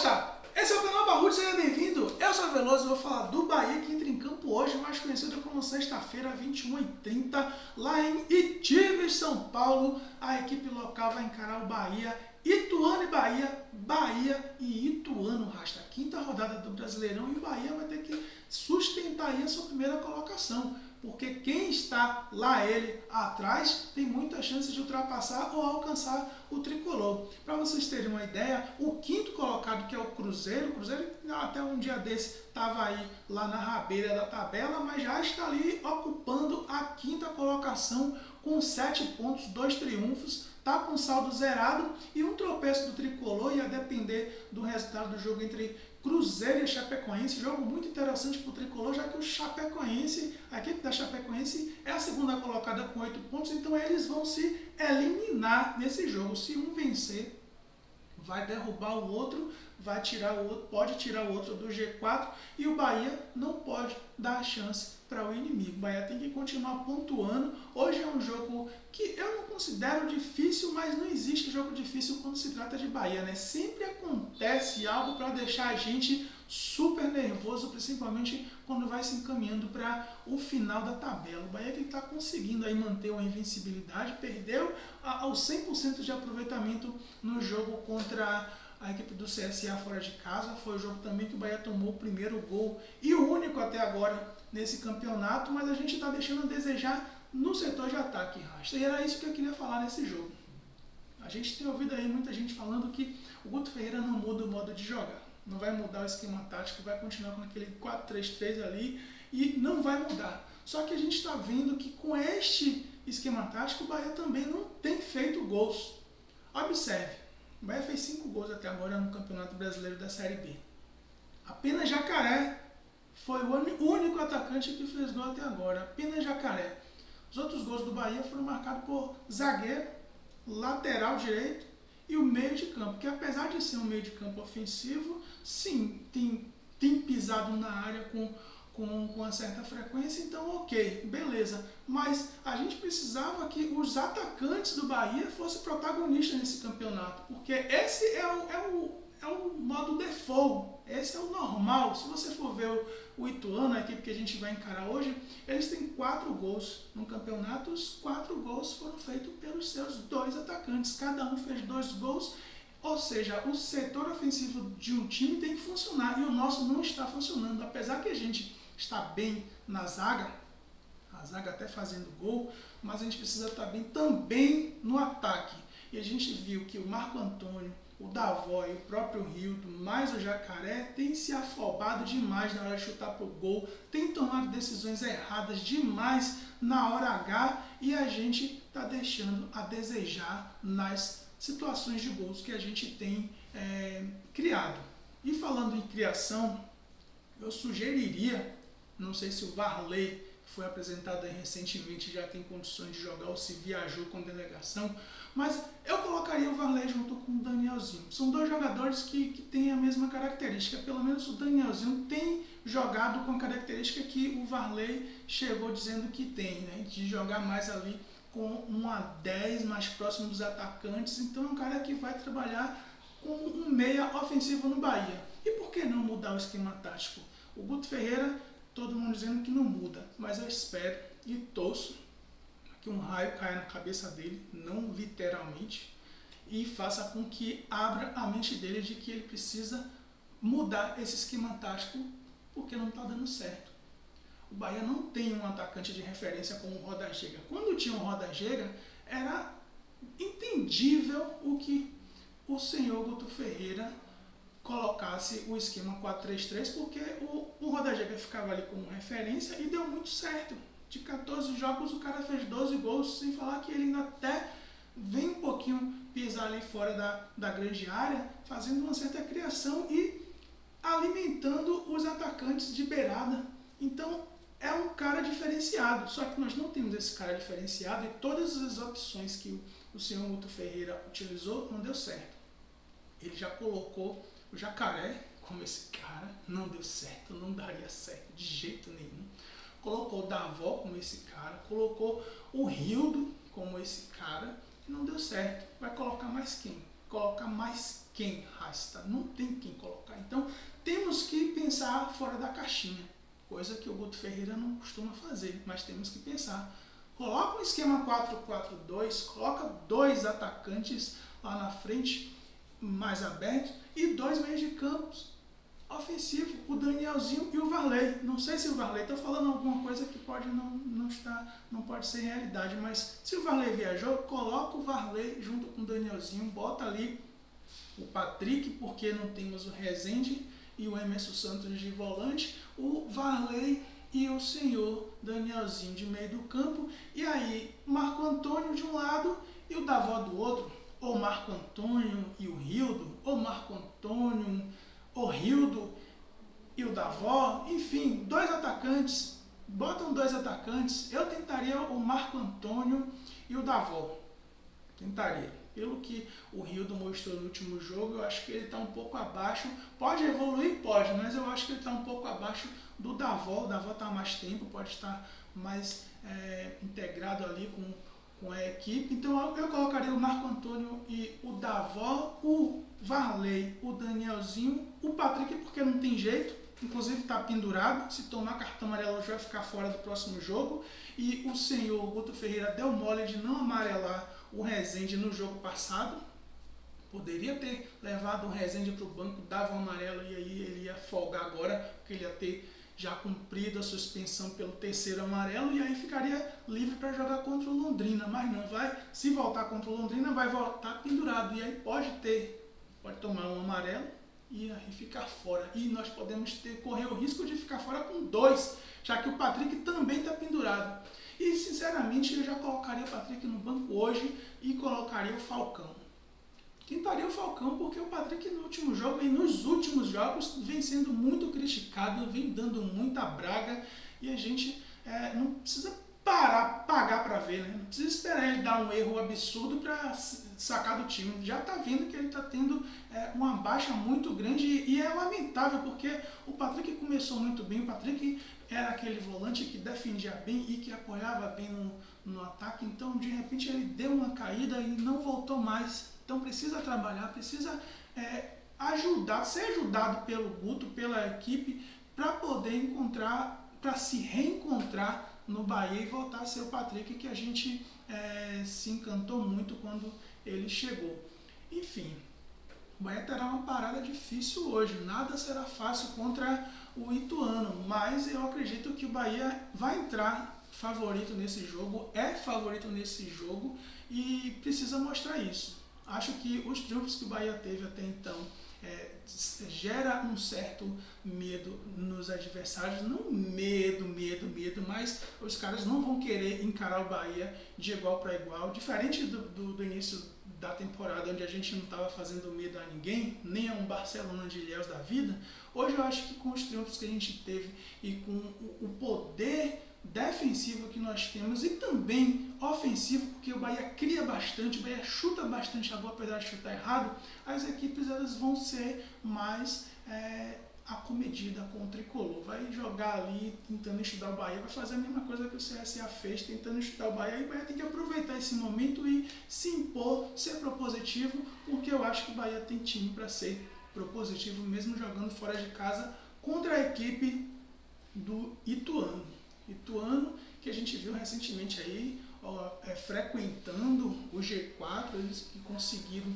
Rosta! Esse é o canal Barrudo, seja bem-vindo! Eu sou a Veloso e vou falar do Bahia que entra em campo hoje, mais conhecido como sexta-feira, 21h30, lá em Itabira, São Paulo. A equipe local vai encarar o Bahia, Ituano e Bahia, Bahia e Ituano, Rasta. Quinta rodada do Brasileirão e o Bahia vai ter que sustentar aí a sua primeira colocação, porque quem está lá ele atrás tem muita chance de ultrapassar ou alcançar o tricolor. Para vocês terem uma ideia, o quinto colocado, que é o Cruzeiro até um dia desse estava aí lá na rabeira da tabela, mas já está ali ocupando a quinta colocação com 7 pontos, 2 triunfos, está com saldo zerado e um tropeço do tricolor, e a depender do resultado do jogo entre Cruzeiro e Chapecoense, jogo muito interessante para o tricolor, já que o Chapecoense, a equipe da Chapecoense é a segunda colocada com 8 pontos, então eles vão se eliminar nesse jogo. Se um vencer, vai derrubar o outro, vai tirar o outro, pode tirar o outro do G4, e o Bahia não pode dar chance para o inimigo. O Bahia tem que continuar pontuando. Hoje é um jogo que eu não considero difícil, mas não existe jogo difícil quando se trata de Bahia, né? Sempre acontece algo para deixar a gente super nervoso, principalmente quando vai se encaminhando para o final da tabela. O Bahia que está conseguindo aí manter uma invencibilidade, perdeu aos 100% de aproveitamento no jogo contra a equipe do CSA fora de casa. Foi o jogo também que o Bahia tomou o primeiro gol e o único até agora nesse campeonato, mas a gente está deixando a desejar no setor de ataque, Rasta. E era isso que eu queria falar nesse jogo. A gente tem ouvido aí muita gente falando que o Guto Ferreira não muda o modo de jogar, não vai mudar o esquema tático, vai continuar com aquele 4-3-3 ali e não vai mudar. Só que a gente está vendo que com este esquema tático o Bahia também não tem feito gols. Observe, o Bahia fez 5 gols até agora no Campeonato Brasileiro da Série B. Apenas Jacaré foi o único atacante que fez gol até agora, apenas Jacaré. Os outros gols do Bahia foram marcados por zagueiro, lateral direito e o meio de campo, que apesar de ser um meio de campo ofensivo, sim, tem pisado na área com uma certa frequência, então ok, beleza. Mas a gente precisava que os atacantes do Bahia fossem protagonistas nesse campeonato, porque esse é o modo default, esse é o normal. Se você for ver o Ituano, a equipe que a gente vai encarar hoje, eles têm 4 gols no campeonato. Os 4 gols foram feitos pelos seus 2 atacantes, cada um fez 2 gols, ou seja, o setor ofensivo de um time tem que funcionar, e o nosso não está funcionando. Apesar que a gente está bem na zaga, a zaga até fazendo gol, mas a gente precisa estar bem também no ataque. E a gente viu que o Marco Antônio, o Davó e o próprio Rildo, mais o Jacaré, tem se afobado demais na hora de chutar para o gol, tem tomado decisões erradas demais na hora H, e a gente está deixando a desejar nas situações de gols que a gente tem criado. E falando em criação, eu sugeriria, não sei se o Varley, que foi apresentado aí recentemente, já tem condições de jogar ou se viajou com delegação, mas eu colocaria o Varley junto com o Danielzinho. São 2 jogadores que têm a mesma característica, pelo menos o Danielzinho tem jogado com a característica que o Varley chegou dizendo que tem, né, de jogar mais ali com um a 10, mais próximo dos atacantes. Então é um cara que vai trabalhar com um meia ofensivo no Bahia. E por que não mudar o esquema tático? O Guto Ferreira, todo mundo dizendo que não muda, mas eu espero e torço que um raio caia na cabeça dele, não literalmente, e faça com que abra a mente dele de que ele precisa mudar esse esquema tático, porque não está dando certo. O Bahia não tem um atacante de referência como o Roda Gega. Quando tinha o Roda Gega, era entendível o que o senhor Guto Ferreira colocasse o esquema 4-3-3, porque o Roda Gega ficava ali como referência e deu muito certo. De 14 jogos o cara fez 12 gols, sem falar que ele ainda até vem um pouquinho pisar ali fora da grande área, fazendo uma certa criação e alimentando os atacantes de beirada. Então é um cara diferenciado, só que nós não temos esse cara diferenciado, e todas as opções que o senhor Guto Ferreira utilizou não deu certo. Ele já colocou o Jacaré como esse cara, não deu certo, não daria certo de jeito nenhum. Colocou o Davó como esse cara, colocou o Rildo como esse cara, e não deu certo. Vai colocar mais quem? colocar mais quem, Rasta? Não tem quem colocar. Então, temos que pensar fora da caixinha, coisa que o Guto Ferreira não costuma fazer, mas temos que pensar. Coloca um esquema 4-4-2, coloca 2 atacantes lá na frente, mais abertos, e 2 meios de campos ofensivos, o Danielzinho e o Varley. Não sei se o Varley está falando alguma coisa que pode não pode ser realidade, mas se o Varley viajou, coloca o Varley junto com o Danielzinho, bota ali o Patrick, porque não temos o Rezende e o Emerson Santos de volante, o Varley e o senhor Danielzinho de meio do campo, e aí Marco Antônio de um lado e o Davó do outro, ou Marco Antônio e o Rildo, ou Marco Antônio, o Rildo e o Davó, enfim, 2 atacantes, botam 2 atacantes, eu tentaria o Marco Antônio e o Davó, tentaria. Pelo que o Rildo mostrou no último jogo, eu acho que ele está um pouco abaixo, pode evoluir, pode, mas eu acho que ele está um pouco abaixo do Davó. O Davó está há mais tempo, pode estar mais integrado ali com a equipe. Então eu colocaria o Marco Antônio e o Davó, o Varley, o Danielzinho, o Patrick, porque não tem jeito, inclusive está pendurado, se tomar cartão amarelo já vai ficar fora do próximo jogo, e o senhor Guto Ferreira deu mole de não amarelar o Rezende no jogo passado, poderia ter levado o Rezende para o banco, dava o amarelo e aí ele ia folgar agora, porque ele ia ter já cumprido a suspensão pelo 3º amarelo e aí ficaria livre para jogar contra o Londrina, mas não vai, se voltar contra o Londrina vai voltar pendurado e aí pode tomar um amarelo e aí ficar fora, e nós podemos correr o risco de ficar fora com 2, já que o Patrick também está pendurado. E sinceramente eu já colocaria o Patrick no banco hoje e colocaria o Falcão. Tentaria o Falcão porque o Patrick no último jogo e nos últimos jogos vem sendo muito criticado, vem dando muita braga e a gente não precisa pagar para ver, né? Não precisa esperar ele dar um erro absurdo para sacar do time. Já está vendo que ele está tendo uma baixa muito grande e é lamentável porque o Patrick começou muito bem, o Patrick era aquele volante que defendia bem e que apoiava bem no ataque, então de repente ele deu uma caída e não voltou mais. Então precisa trabalhar, precisa ser ajudado pelo Guto, pela equipe, para poder para se reencontrar no Bahia e voltar a ser o Patrick que a gente se encantou muito quando ele chegou. Enfim, o Bahia terá uma parada difícil hoje, nada será fácil contra o Ituano, mas eu acredito que o Bahia vai entrar favorito nesse jogo, é favorito nesse jogo e precisa mostrar isso. Acho que os triunfos que o Bahia teve até então gera um certo medo nos adversários, não medo, mas os caras não vão querer encarar o Bahia de igual para igual, diferente do início da temporada, onde a gente não estava fazendo medo a ninguém, nem a um Barcelona de Ilhéus da vida. Hoje eu acho que com os triunfos que a gente teve e com o poder defensivo que nós temos e também ofensivo, porque o Bahia cria bastante, o Bahia chuta bastante a bola, apesar de chutar errado, as equipes elas vão ser mais acomedida com o tricolor, vai jogar ali tentando estudar o Bahia, vai fazer a mesma coisa que o CSA fez, tentando estudar o Bahia, e o Bahia tem que aproveitar esse momento e se impor, ser propositivo, porque eu acho que o Bahia tem time para ser propositivo, mesmo jogando fora de casa, contra a equipe do Ituano. Ituano, que a gente viu recentemente aí, frequentando o G4, eles que conseguiram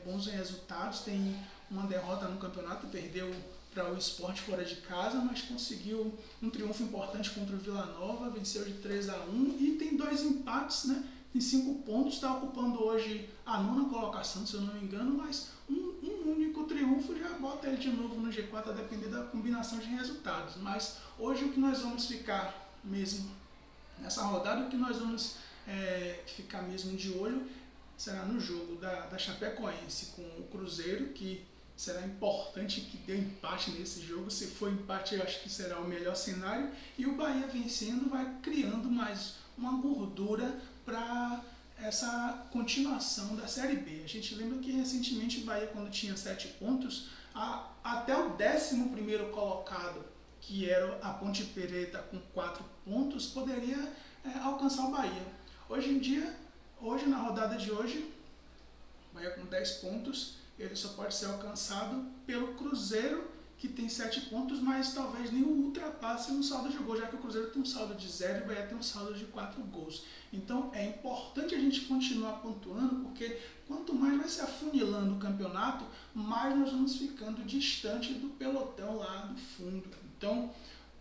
bons resultados, tem uma derrota no campeonato, perdeu para o Sport fora de casa, mas conseguiu um triunfo importante contra o Vila Nova, venceu de 3-1 e tem 2 empates, né? Tem 5 pontos, está ocupando hoje a 9ª colocação, se eu não me engano, mas um único triunfo já bota ele de novo no G4, a depender da combinação de resultados. Mas hoje o que nós vamos ficar mesmo nessa rodada, o que nós vamos ficar mesmo de olho será no jogo da Chapecoense com o Cruzeiro, que será importante que dê empate nesse jogo. Se for empate, eu acho que será o melhor cenário. E o Bahia vencendo vai criando mais uma gordura para essa continuação da Série B. A gente lembra que recentemente o Bahia, quando tinha 7 pontos, até o 11º colocado, que era a Ponte Preta com 4 pontos, poderia alcançar o Bahia. Hoje em dia, na rodada de hoje, o Bahia com 10 pontos, ele só pode ser alcançado pelo Cruzeiro, que tem 7 pontos, mas talvez nem o ultrapasse no saldo de gols, já que o Cruzeiro tem um saldo de 0 e o Bahia tem um saldo de 4 gols. Então é importante a gente continuar pontuando, porque quanto mais vai se afunilando o campeonato, mais nós vamos ficando distante do pelotão lá do fundo. Então,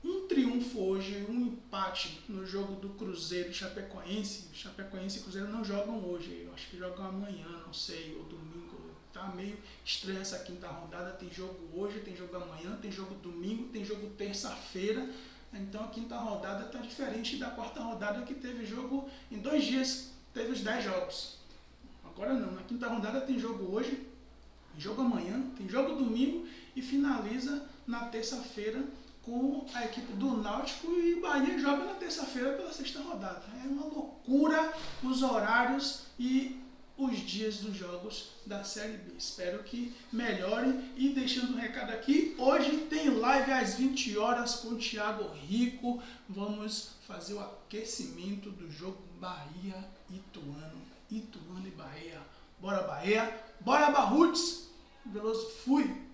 um triunfo hoje, um empate no jogo do Cruzeiro e Chapecoense. Chapecoense e Cruzeiro não jogam hoje, eu acho que jogam amanhã, não sei, ou domingo. Tá meio estranha essa quinta rodada, tem jogo hoje, tem jogo amanhã, tem jogo domingo, tem jogo terça-feira. Então a quinta rodada tá diferente da quarta rodada, que teve jogo em 2 dias, teve os 10 jogos. Agora não, na quinta rodada tem jogo hoje, tem jogo amanhã, tem jogo domingo e finaliza na terça-feira com a equipe do Náutico, e Bahia joga na terça-feira pela 6ª rodada. É uma loucura os horários e os dias dos jogos da Série B. Espero que melhorem. E deixando um recado aqui, hoje tem live às 20 horas com o Thiago Rico. Vamos fazer o aquecimento do jogo Bahia Ituano. Ituano e Bahia. Bora Bahia, bora Barruts. Veloso, fui!